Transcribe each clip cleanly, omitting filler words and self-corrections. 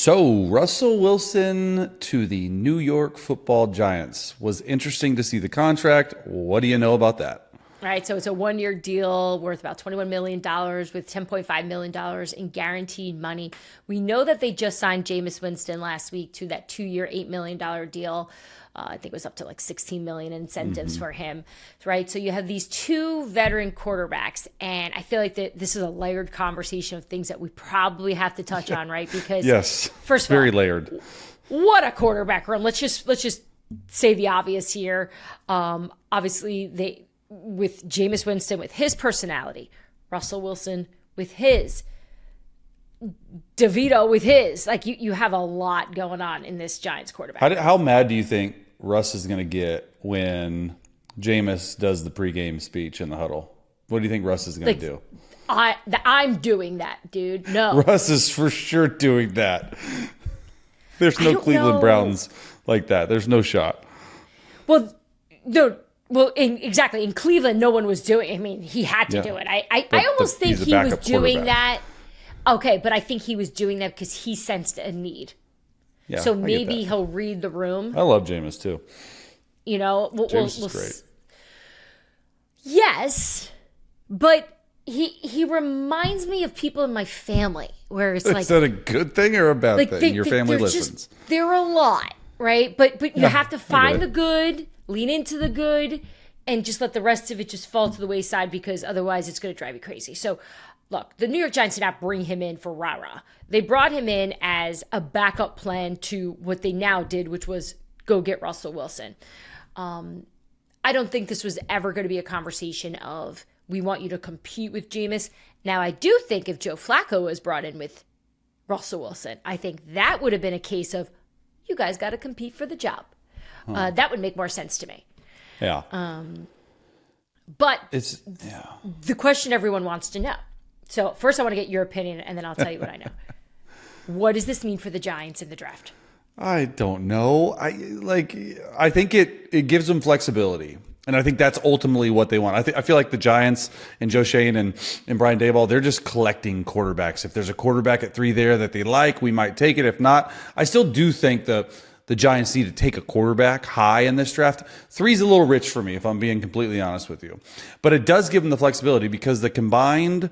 So, Russell Wilson to the New York Football Giants. Was interesting to see the contract. What do you know about that? All right, so it's a one-year deal worth about $21 million with $10.5 million in guaranteed money. We know that they just signed Jameis Winston last week to that 2-year, $8 million deal. I think it was up to like $16 million in incentives for him, right? So you have these two veteran quarterbacks, and I feel like this is a layered conversation of things that we probably have to touch on, right? Because yes, first of very all, layered. What a quarterback room! Let's just say the obvious here. Obviously, with Jameis Winston with his personality, Russell Wilson with his, DeVito with his, like you have a lot going on in this Giants quarterback. How mad do you think Russ is going to get when Jameis does the pregame speech in the huddle? What do you think Russ is going to do? I'm doing that, dude. No. Russ is for sure doing that. There's no Cleveland Browns like that. There's no shot. Well, no. Well, exactly. In Cleveland, no one was doing it. I mean, he had to do it. I almost think he was doing that. Okay, but I think he was doing that because he sensed a need. Yeah, so maybe he'll read the room. I love Jameis too. You know, Jameis is great. Yes, but he reminds me of people in my family where it's like. Is that a good thing or a bad thing? Your family listens. They're a lot, right? But you have to find the good, lean into the good, and just let the rest of it just fall to the wayside because otherwise it's going to drive you crazy. So. Look, the New York Giants did not bring him in for rah-rah. They brought him in as a backup plan to what they now did, which was go get Russell Wilson. I don't think this was ever going to be a conversation of, we want you to compete with Jameis. Now, I do think if Joe Flacco was brought in with Russell Wilson, I think that would have been a case of, you guys got to compete for the job. That would make more sense to me. Yeah. But the question everyone wants to know. So first I want to get your opinion, and then I'll tell you what I know. What does this mean for the Giants in the draft? I don't know. I think it gives them flexibility. And I think that's ultimately what they want. I feel like the Giants and Joe Shane and Brian Daboll, they're just collecting quarterbacks. If there's a quarterback at 3 there that they like, we might take it. If not, I still do think the Giants need to take a quarterback high in this draft. 3's a little rich for me, if I'm being completely honest with you. But it does give them the flexibility because the combined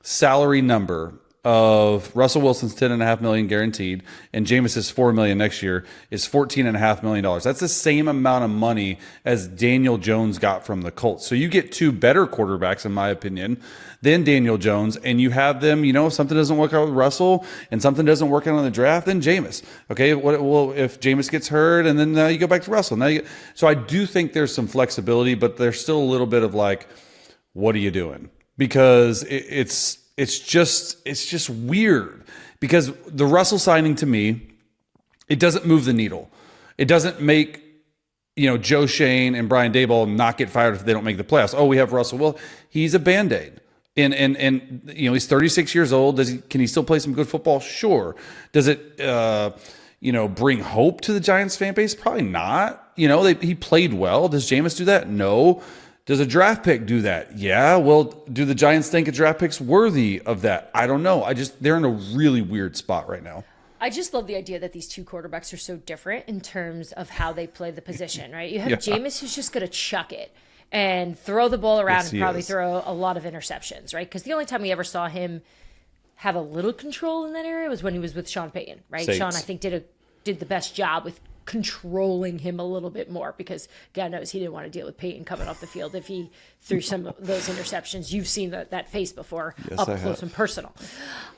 salary number of Russell Wilson's $10.5 million guaranteed and Jameis's $4 million next year is $14.5 million. That's the same amount of money as Daniel Jones got from the Colts. So you get 2 better quarterbacks, in my opinion, than Daniel Jones, and you have them, if something doesn't work out with Russell and something doesn't work out on the draft, then Jameis. Okay, well, if Jameis gets hurt and then you go back to Russell. So I do think there's some flexibility, but there's still a little bit of like, what are you doing? Because it's just weird. Because the Russell signing to me, it doesn't move the needle. It doesn't make Joe Shane and Brian Daboll not get fired if they don't make the playoffs. Oh, we have Russell. Well, he's a Band-Aid. And he's 36 years old. Can he still play some good football? Sure. Does it bring hope to the Giants fan base? Probably not. He played well. Does Jameis do that? No. Does a draft pick do that? Yeah. Well, do the Giants think a draft pick's worthy of that? I don't know. They're in a really weird spot right now. I just love the idea that these two quarterbacks are so different in terms of how they play the position, right? You have Jameis who's just going to chuck it and throw the ball around and probably throw a lot of interceptions, right? Because the only time we ever saw him have a little control in that area was when he was with Sean Payton, right? Saints. Sean, I think, did the best job with controlling him a little bit more because God knows he didn't want to deal with Peyton coming off the field if he threw some of those interceptions. You've seen that face before, yes, up close and personal.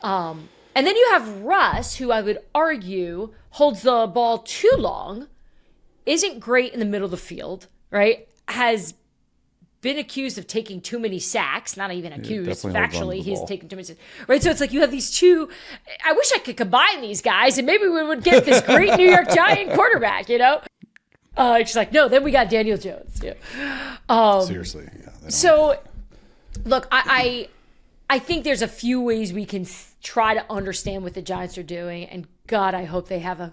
And then you have Russ, who I would argue holds the ball too long, isn't great in the middle of the field, right? Has been accused of taking too many sacks, not even accused, factually, he's taken too many sacks, right? So it's like you have these two, I wish I could combine these guys and maybe we would get this great New York Giant quarterback, It's like, no, then we got Daniel Jones. Yeah. Seriously. Yeah, so, look, I think there's a few ways we can try to understand what the Giants are doing, and God, I hope they have a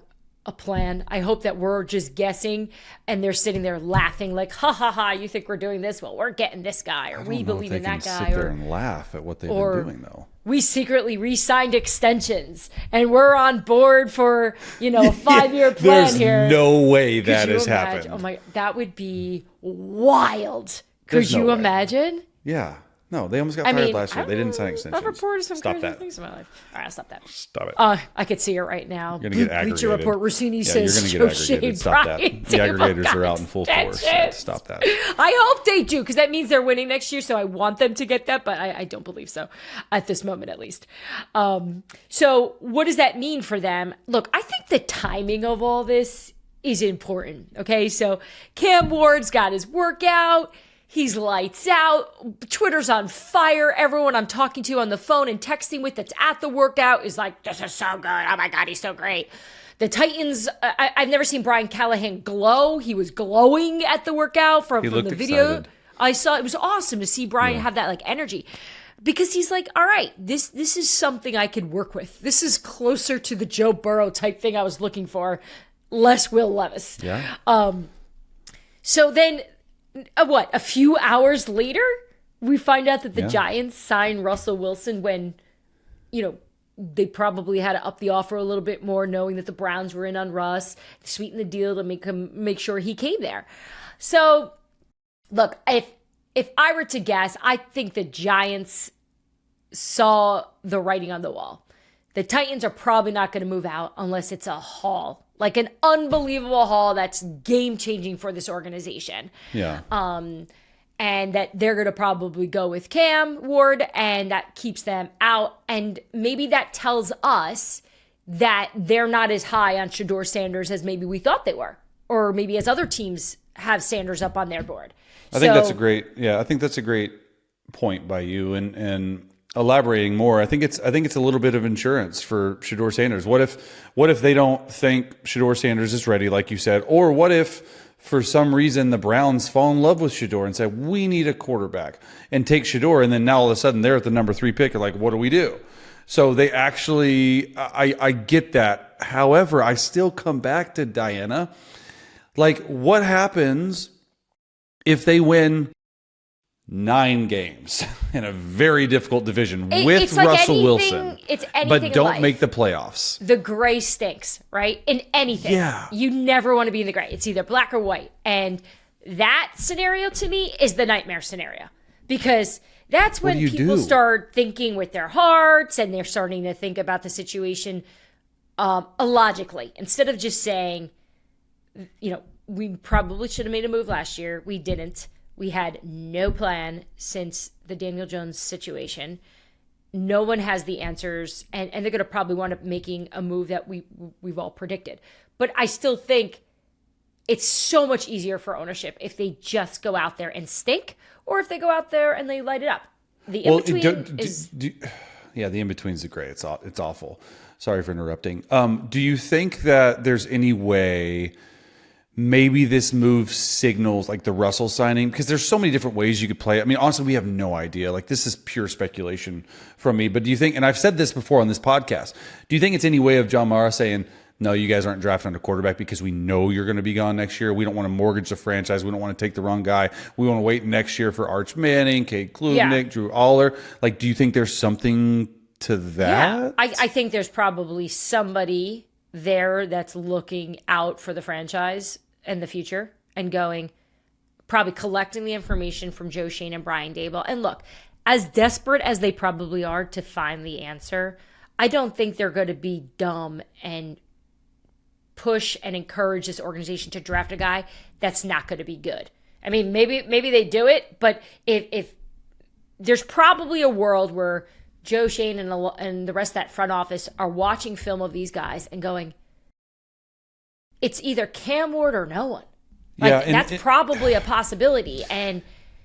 plan. I hope that we're just guessing and they're sitting there laughing like, ha ha ha, you think we're doing this? Well, we're getting this guy, or we believe in that guy. Sit there and laugh at what they've been doing, though. we secretly re-signed extensions and we're on board for, a 5-year plan There's here. no way that Could you has imagine? happened. Oh my, that would be wild. Could There's no you way. imagine? Yeah. No, they almost got fired last year. They didn't sign I've extensions. reported some Stop crazy that. things in my life. All right, I'll stop that. Stop it. I could see it right now. You're going to get Bleacher aggregated. Report, Russini Yeah, says you're going to Joe get aggregated. Shane Stop that. Bryant The aggregators got are out in full force. extensions. Stop that. I hope they do, because that means they're winning next year, so I want them to get that, but I don't believe so, at this moment at least. So what does that mean for them? Look, I think the timing of all this is important, okay? So Cam Ward's got his workout. He's lights out. Twitter's on fire. Everyone I'm talking to on the phone and texting with that's at the workout is like, this is so good. Oh my God, he's so great. The Titans, I've never seen Brian Callahan glow. He was glowing at the workout from the video. Excited. I saw. It was awesome to see Brian have that like energy. Because he's like, all right, this is something I could work with. This is closer to the Joe Burrow type thing I was looking for. Less Will Levis. Yeah. So then, a few hours later, we find out that the Giants signed Russell Wilson when, they probably had to up the offer a little bit more, knowing that the Browns were in on Russ, sweeten the deal to make sure he came there. So, look, if I were to guess, I think the Giants saw the writing on the wall. The Titans are probably not going to move out unless it's a haul, like an unbelievable haul that's game-changing for this organization. Yeah. And that they're going to probably go with Cam Ward, and that keeps them out. And maybe that tells us that they're not as high on Shedeur Sanders as maybe we thought they were, or maybe as other teams have Sanders up on their board. I think that's a great point by you, and elaborating more. I think it's a little bit of insurance for Shedeur Sanders. What if they don't think Shedeur Sanders is ready, like you said, or what if for some reason the Browns fall in love with Shedeur and say we need a quarterback and take Shedeur, and then now all of a sudden they're at the number 3 pick, and like, what do we do? So they actually, I get that. However, I still come back to Dianna. Like, what happens if they win 9 games in a very difficult division with like Russell Wilson, it's anything but don't in life. make the playoffs? The gray stinks, right? In anything. Yeah. You never want to be in the gray. It's either black or white. And that scenario to me is the nightmare scenario, because that's when people start thinking with their hearts, and they're starting to think about the situation illogically, instead of just saying, we probably should have made a move last year. We didn't. We had no plan since the Daniel Jones situation. No one has the answers, and they're going to probably wind up making a move that we've all predicted. But I still think it's so much easier for ownership if they just go out there and stink, or if they go out there and they light it up. The in-between is... the in-between is great. It's awful. Sorry for interrupting. Do you think that there's any way maybe this move signals like the Russell signing? Because there's so many different ways you could play it. I mean, honestly, we have no idea. Like, this is pure speculation from me. But do you think, and I've said this before on this podcast, do you think it's any way of John Mara saying, no, you guys aren't drafting a quarterback because we know you're going to be gone next year. We don't want to mortgage the franchise. We don't want to take the wrong guy. We want to wait next year for Arch Manning, Kate Klubnik, Drew Aller. Like, do you think there's something to that? Yeah, I think there's probably somebody there that's looking out for the franchise and the future, and probably collecting the information from Joe Shane and Brian Daboll. And look, as desperate as they probably are to find the answer, I don't think they're going to be dumb and push and encourage this organization to draft a guy that's not going to be good. I mean, maybe they do it, but if there's probably a world where Joe Shane and the rest of that front office are watching film of these guys and going, it's either Cam Ward or no one. Like, that's probably a possibility, and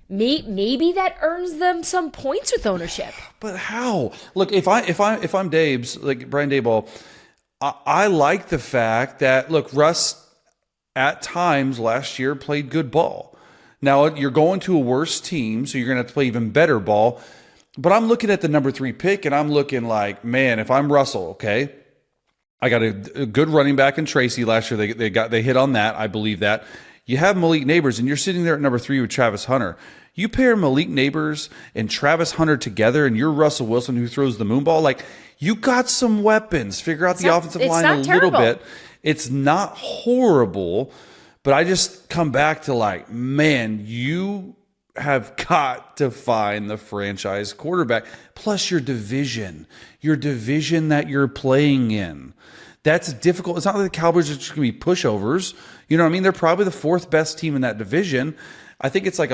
maybe that earns them some points with ownership. But how? Look, if I'm Dabes, like Brian Daboll, I like the fact that, look, Russ at times last year played good ball. Now you're going to a worse team, so you're going to have to play even better ball. But I'm looking at the number 3 pick, and I'm looking like, man, if I'm Russell, okay, I got a good running back in Tracy last year. They hit on that. I believe that. You have Malik Neighbors, and you're sitting there at number 3 with Travis Hunter. You pair Malik Neighbors and Travis Hunter together, and you're Russell Wilson who throws the moonball. Like, you got some weapons. Figure out the offensive line a little bit. It's not horrible, but I just come back to like, man, you have got to find the franchise quarterback. Plus your division that you're playing in. That's difficult. It's not like the Cowboys are just going to be pushovers. You know what I mean? They're probably the fourth best team in that division. I think it's like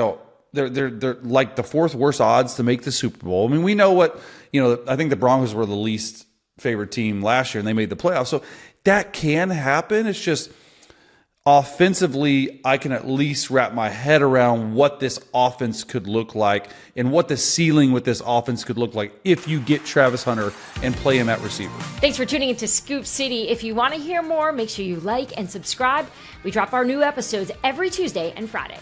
they're like the fourth worst odds to make the Super Bowl. I mean, we know what, I think the Broncos were the least favorite team last year and they made the playoffs. So that can happen. It's just offensively, I can at least wrap my head around what this offense could look like and what the ceiling with this offense could look like if you get Travis Hunter and play him at receiver. Thanks for tuning into Scoop City. If you want to hear more, make sure you like and subscribe. We drop our new episodes every Tuesday and Friday.